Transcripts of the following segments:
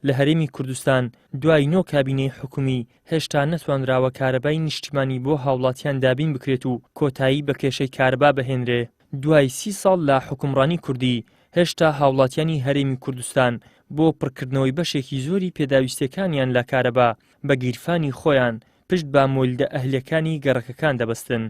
لە هەرێمی کوردستان دوای نۆ کابینەی حکومی هێشتا نەتوانراوە کارەبای نیشتیمانی بۆ هاوڵاتیان دابین بکرێت و کۆتایی بە کێشەی کارەبا بهێنرێ. دوای 30 ساڵ لە حکومڕانی کوردی هێشتا هاوڵاتیانی هەرێمی کوردستان بۆ پڕکردنەوەی بەشێکی زۆری پێداویستیەکانیان لە کارەبا بە گیرفانی خۆیان پشت بە مۆلدە ئەهلەکانی گەڕەکەکان دەبەستن.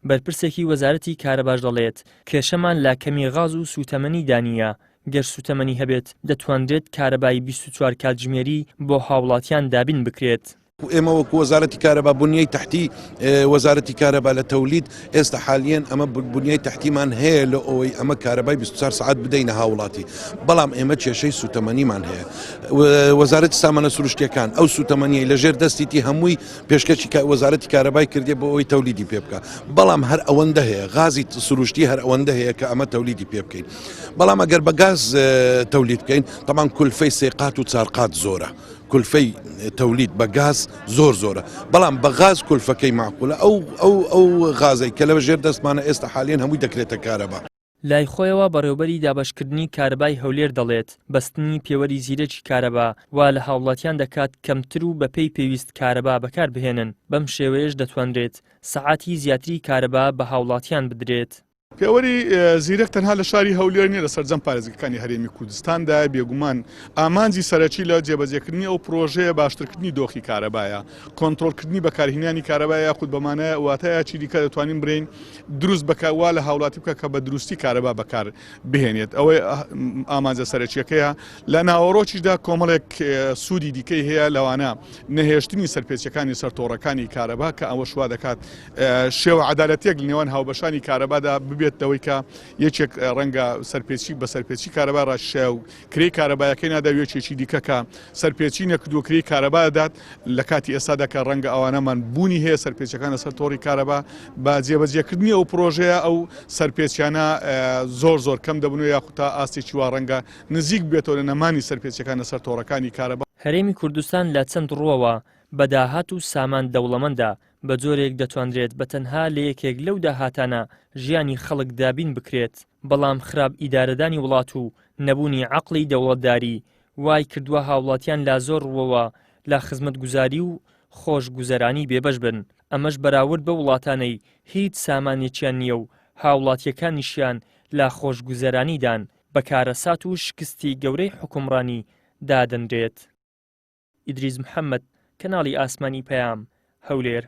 بەرپرسێکی وەزارەتی کارەباش دەڵێت کێشەمان لا کەمی غاز و سوتەمەنی دانیە. گەر سوتەمەنی هەبێت دەتوانرێت کارەبای 24 کاتژمێری بۆ هاوڵاتیان دابین بکرێت. ئێمە وەکو وەزارەتی کارەبا بنیەی تحتی وەزارەتی کارەبا لە تەولید ئێستا حالیان ئەمە بنیەی تحتیمان هەیە لە ئەوەی ئەمە کارەبای 24 سعات بدەینە هاوڵاتی، بەڵام ئێمە کێشەی سوتەمەنیمان هەیە. وەزارەتی سامانە سروشتیەکان ئەو سوتەمەنیەی لەژێر دەستیتی هەمووی پێشکەشی وەزارەتی کارەبای کردێ بۆ ئەوەی تەولیدی پێ بکە، بەڵام هەر ئەوەندە هەیە غازی سروشتی هەر ئەوەندە هەیە کە ئەمە تەولیدی پێ بکەین. بەڵام ئەگەر بە گاز تەولید بکەین تەمان کولفەی سێقات و چارقات زۆرە، کولفەی تەولید بە گاز زۆرە، بەڵام بە غاز کولفەکەی معقولە ئەو غازەی کە لە ژێر دەستمانە ئێستا حالیان هەمووی دەکرێتە کارەبا. لای خۆیەوە بەڕێوەبەری دابەشکردنی کارەبای هەولێر دەڵێت بەستنی پێوەری زیرەکی کارەبا وا لە هاوڵاتیان دەکات کەمتر و بەپێی پێویست کارەبا بەکار بهێنن. بەم شێوەیەش دەتوانرێت سەعاتی زیاتری کارەبا بە هاوڵاتیان بدرێت. پێوەری زیرەک تەنها لە شاری هەولێر نیە، لە سەرجەم پارێزگاکانی هەرێمی کوردستاندا بێگومان ئامانجی سەرەکی لە جێبەجێکردنی ئەو پرۆژەیە باشترکردنی دۆخی کارەبایە، کۆنتڕۆڵکردنی بەکارهێنانی کارەبایە خود بەمانە واتایە چیریکە دەتوانین برین دروست بکەوا لە هاوڵاتی بکە کە بە دروستی کارەبا بەکار بهێنێت. ئەوەی ئامانجە سەرەکیەکەیە. لە ناوەڕۆکیشدا کۆمەڵێک سوودی دیکەی هەیە لەوانە نەهێشتنی سەرپێچەکانی سەرتۆڕەکانی کارەبا کە ئەوە شوا دەکات شێوە عەدالەتێک لە نێوان هاوبەشانی کارەبادا بێتەوەی کە یەکێک ڕەنگە سەرپێچی بە سەرپێچی کارەبا ڕاشە و کرێی کارەبایەکەی نادا یەکێکی دیکە کە سەرپێچی نەکردو کرێی کارەبا دەدات لە کاتی ئێستادا کە ڕەنگە ئەوانەمان بوونی هەیە سەرپێچەکانە سەر تۆڕی کارەبا بە جێبەجێکردنی ئەو پرۆژەیە ئەو سەرپێچیانە زۆر کەم دەبن و یاخوتا ئاستێکی وا ڕەنگە نزیک بێتەوە لە نەمانی سەرپێچەکانە سەر تۆڕەکانی کارەبا. هەرێمی کوردستان لە چەند ڕۆوە بە داهات و سامان دەوڵەمەندە بە جۆرێک دەتوانرێت بە تەنها لە یەکێک لەو داهاتانە ژیانی خەڵک دابین بکرێت، بەڵام خراپ ئیدارەدانی وڵات و نەبوونی عەقڵی دەوڵەتداری وای کردووە هاوڵاتیان لا زۆر ڕووەوە لە خزمەتگوزاری و خۆشگوزەرانی بێبەش بن. ئەمەش بەراورد بە وڵاتانەی هیچ سامانێکیان نییە و هاوڵاتیەکانیشیان لە خۆشگوزەرانیدان بە کارەسات و شکستی گەورەی حکومڕانی دادەنرێت. ئیدریس محەممەد، کەناڵی ئاسمانی پەیام، هەولێر.